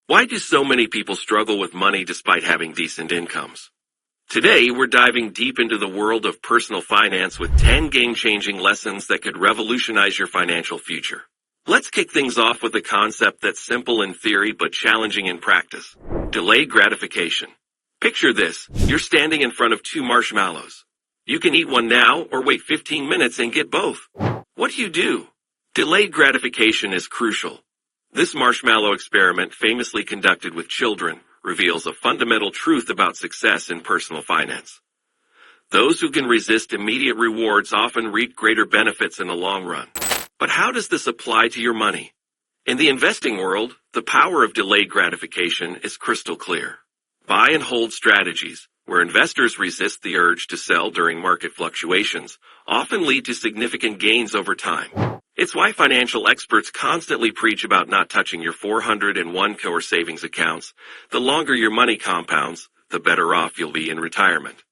Why do so many people struggle with money despite having decent incomes? Today, we're diving deep into the world of personal finance with 10 game-changing lessons that could revolutionize your financial future. Let's kick things off with a concept that's simple in theory but challenging in practice. Delayed gratification. Picture this. You're standing in front of two marshmallows. You can eat one now or wait 15 minutes and get both. What do? Delayed gratification is crucial. This marshmallow experiment, famously conducted with children, reveals a fundamental truth about success in personal finance. Those who can resist immediate rewards often reap greater benefits in the long run. But how does this apply to your money? In the investing world, the power of delayed gratification is crystal clear. Buy and hold strategies, where investors resist the urge to sell during market fluctuations, often lead to significant gains over time. It's why financial experts constantly preach about not touching your 401k core savings accounts. The longer your money compounds, the better off you'll be in retirement.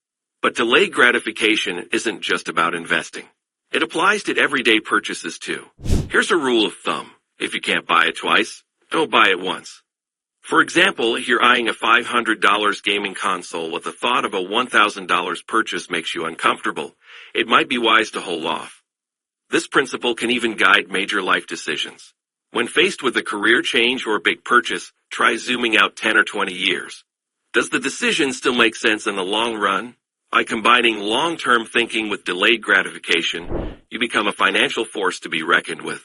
But delayed gratification isn't just about investing. It applies to everyday purchases too. Here's a rule of thumb. If you can't buy it twice, don't buy it once. For example, if you're eyeing a $500 gaming console with the thought of a $1,000 purchase makes you uncomfortable, it might be wise to hold off. This principle can even guide major life decisions. When faced with a career change or a big purchase, try zooming out 10 or 20 years. Does the decision still make sense in the long run? By combining long-term thinking with delayed gratification, you become a financial force to be reckoned with.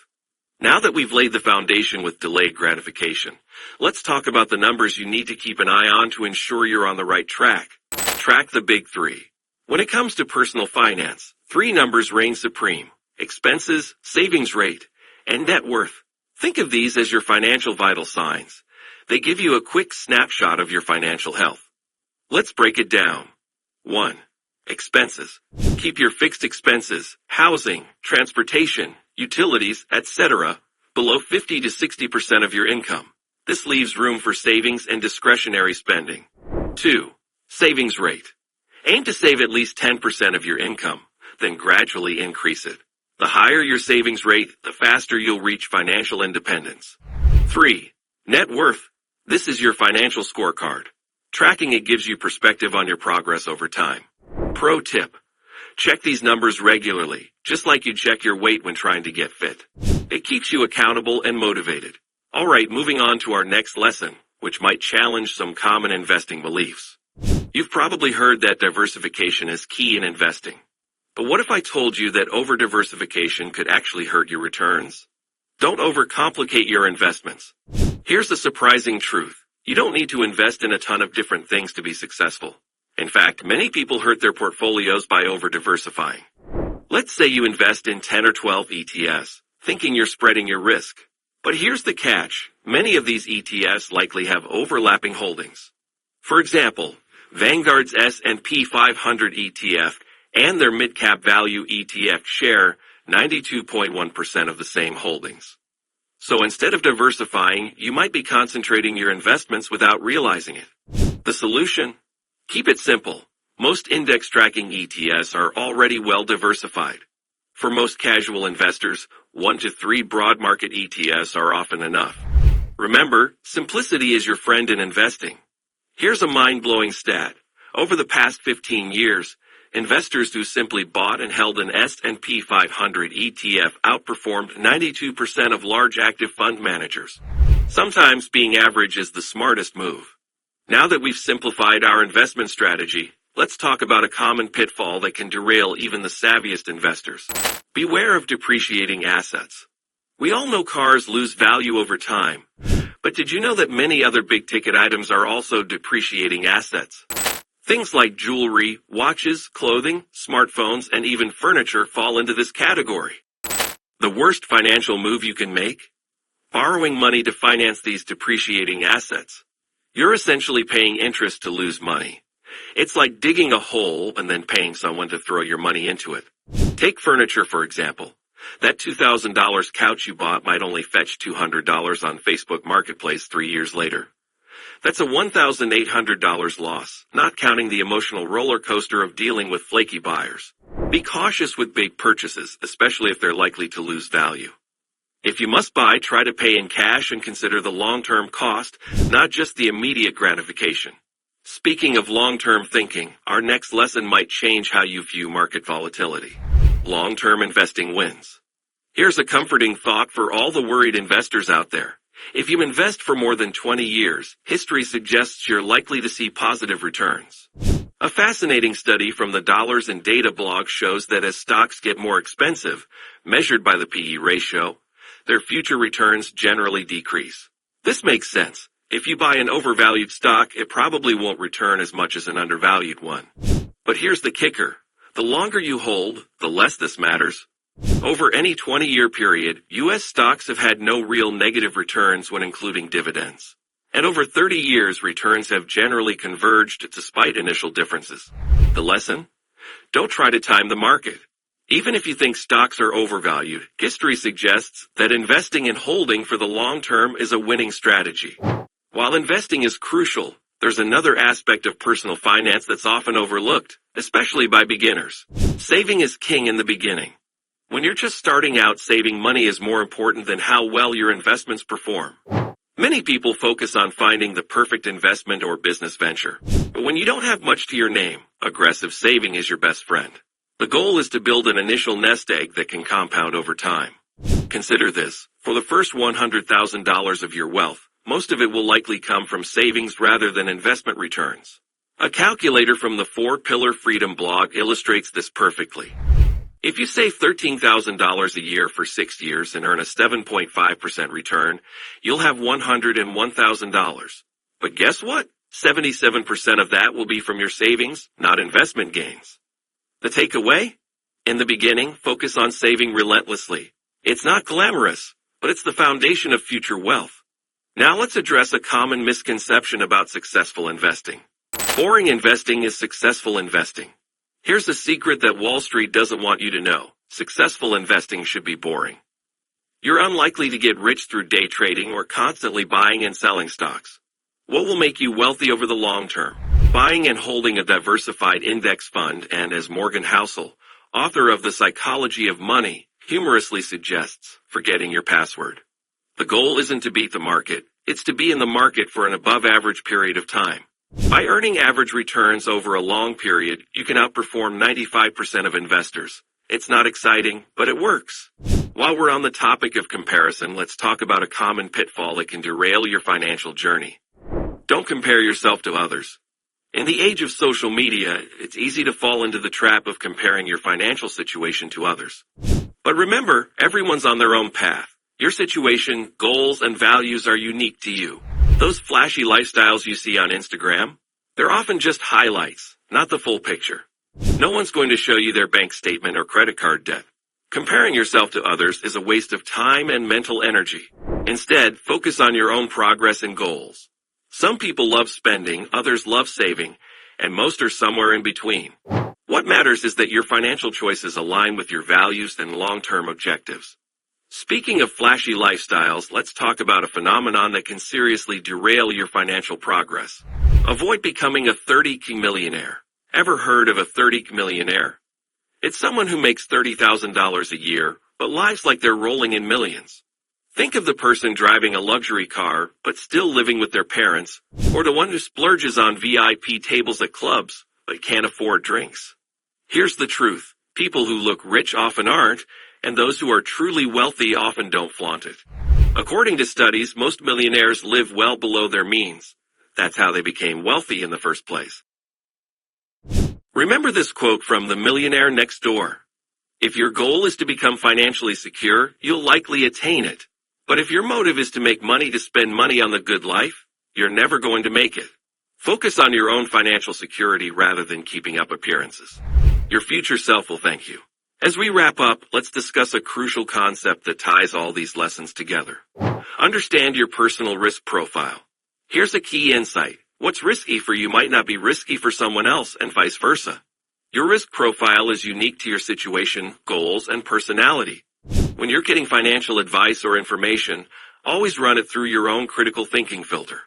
Now that we've laid the foundation with delayed gratification, let's talk about the numbers you need to keep an eye on to ensure you're on the right track. Track the big three. When it comes to personal finance, three numbers reign supreme: expenses, savings rate, and net worth. Think of these as your financial vital signs. They give you a quick snapshot of your financial health. Let's break it down. 1. Expenses. Keep your fixed expenses, housing, transportation, utilities, etc., below 50 to 60% of your income. This leaves room for savings and discretionary spending. 2. Savings rate. Aim to save at least 10% of your income, then gradually increase it. The higher your savings rate, the faster you'll reach financial independence. 3. Net worth. This is your financial scorecard. Tracking it gives you perspective on your progress over time. Pro tip. Check these numbers regularly, just like you check your weight when trying to get fit. It keeps you accountable and motivated. Alright, moving on to our next lesson, which might challenge some common investing beliefs. You've probably heard that diversification is key in investing. But what if I told you that over-diversification could actually hurt your returns? Don't overcomplicate your investments. Here's the surprising truth. You don't need to invest in a ton of different things to be successful. In fact, many people hurt their portfolios by over-diversifying. Let's say you invest in 10 or 12 ETFs, thinking you're spreading your risk. But here's the catch. Many of these ETFs likely have overlapping holdings. For example, Vanguard's S&P 500 ETF and their mid-cap value ETF share 92.1% of the same holdings. So instead of diversifying, you might be concentrating your investments without realizing it. The solution? Keep it simple. Most index tracking ETFs are already well diversified. For most casual investors, 1 to 3 broad market ETFs are often enough. Remember, simplicity is your friend in investing. Here's a mind-blowing stat. Over the past 15 years, investors who simply bought and held an S&P 500 ETF outperformed 92% of large active fund managers. Sometimes being average is the smartest move. Now that we've simplified our investment strategy, let's talk about a common pitfall that can derail even the savviest investors. Beware of depreciating assets. We all know cars lose value over time, but did you know that many other big-ticket items are also depreciating assets? Things like jewelry, watches, clothing, smartphones, and even furniture fall into this category. The worst financial move you can make? Borrowing money to finance these depreciating assets. You're essentially paying interest to lose money. It's like digging a hole and then paying someone to throw your money into it. Take furniture, for example. That $2,000 couch you bought might only fetch $200 on Facebook Marketplace 3 years later. That's a $1,800 loss, not counting the emotional roller coaster of dealing with flaky buyers. Be cautious with big purchases, especially if they're likely to lose value. If you must buy, try to pay in cash and consider the long-term cost, not just the immediate gratification. Speaking of long-term thinking, our next lesson might change how you view market volatility. Long-term investing wins. Here's a comforting thought for all the worried investors out there. If you invest for more than 20 years, history suggests you're likely to see positive returns. A fascinating study from the Dollars and Data blog shows that as stocks get more expensive, measured by the PE ratio, their future returns generally decrease. This makes sense. If you buy an overvalued stock, it probably won't return as much as an undervalued one. But here's the kicker. The longer you hold, the less this matters. Over any 20-year period, U.S. stocks have had no real negative returns when including dividends. And over 30 years, returns have generally converged despite initial differences. The lesson? Don't try to time the market. Even if you think stocks are overvalued, history suggests that investing and holding for the long term is a winning strategy. While investing is crucial, there's another aspect of personal finance that's often overlooked, especially by beginners. Saving is king in the beginning. When you're just starting out, saving money is more important than how well your investments perform. Many people focus on finding the perfect investment or business venture. But when you don't have much to your name, aggressive saving is your best friend. The goal is to build an initial nest egg that can compound over time. Consider this. For the first $100,000 of your wealth, most of it will likely come from savings rather than investment returns. A calculator from the 4-Pillar Freedom blog illustrates this perfectly. If you save $13,000 a year for 6 years and earn a 7.5% return, you'll have $101,000. But guess what? 77% of that will be from your savings, not investment gains. The takeaway? In the beginning, focus on saving relentlessly. It's not glamorous, but it's the foundation of future wealth. Now let's address a common misconception about successful investing. Boring investing is successful investing. Here's a secret that Wall Street doesn't want you to know. Successful investing should be boring. You're unlikely to get rich through day trading or constantly buying and selling stocks. What will make you wealthy over the long term? Buying and holding a diversified index fund, and as Morgan Housel, author of The Psychology of Money, humorously suggests, forgetting your password. The goal isn't to beat the market, it's to be in the market for an above-average period of time. By earning average returns over a long period, you can outperform 95% of investors. It's not exciting, but it works. While we're on the topic of comparison, let's talk about a common pitfall that can derail your financial journey. Don't compare yourself to others. In the age of social media, it's easy to fall into the trap of comparing your financial situation to others. But remember, everyone's on their own path. Your situation, goals, and values are unique to you. Those flashy lifestyles you see on Instagram, they're often just highlights, not the full picture. No one's going to show you their bank statement or credit card debt. Comparing yourself to others is a waste of time and mental energy. Instead, focus on your own progress and goals. Some people love spending, others love saving, and most are somewhere in between. What matters is that your financial choices align with your values and long-term objectives. Speaking of flashy lifestyles, let's talk about a phenomenon that can seriously derail your financial progress. Avoid becoming a 30K millionaire. Ever heard of a 30K millionaire? It's someone who makes $30,000 a year, but lives like they're rolling in millions. Think of the person driving a luxury car, but still living with their parents, or the one who splurges on VIP tables at clubs, but can't afford drinks. Here's the truth. People who look rich often aren't, and those who are truly wealthy often don't flaunt it. According to studies, most millionaires live well below their means. That's how they became wealthy in the first place. Remember this quote from The Millionaire Next Door. If your goal is to become financially secure, you'll likely attain it. But if your motive is to make money to spend money on the good life, you're never going to make it. Focus on your own financial security rather than keeping up appearances. Your future self will thank you. As we wrap up, let's discuss a crucial concept that ties all these lessons together. Understand your personal risk profile. Here's a key insight. What's risky for you might not be risky for someone else, and vice versa. Your risk profile is unique to your situation, goals, and personality. When you're getting financial advice or information, always run it through your own critical thinking filter.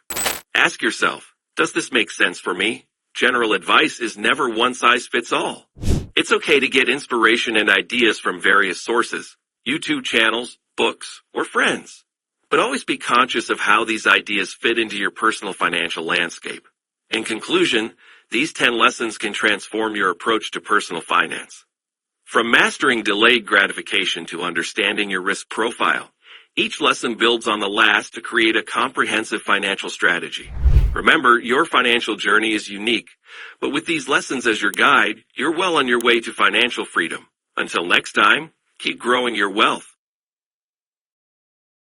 Ask yourself, does this make sense for me? General advice is never one size fits all. It's okay to get inspiration and ideas from various sources, YouTube channels, books, or friends. But always be conscious of how these ideas fit into your personal financial landscape. In conclusion, these 10 lessons can transform your approach to personal finance. From mastering delayed gratification to understanding your risk profile, each lesson builds on the last to create a comprehensive financial strategy. Remember, your financial journey is unique, but with these lessons as your guide, you're well on your way to financial freedom. Until next time, keep growing your wealth.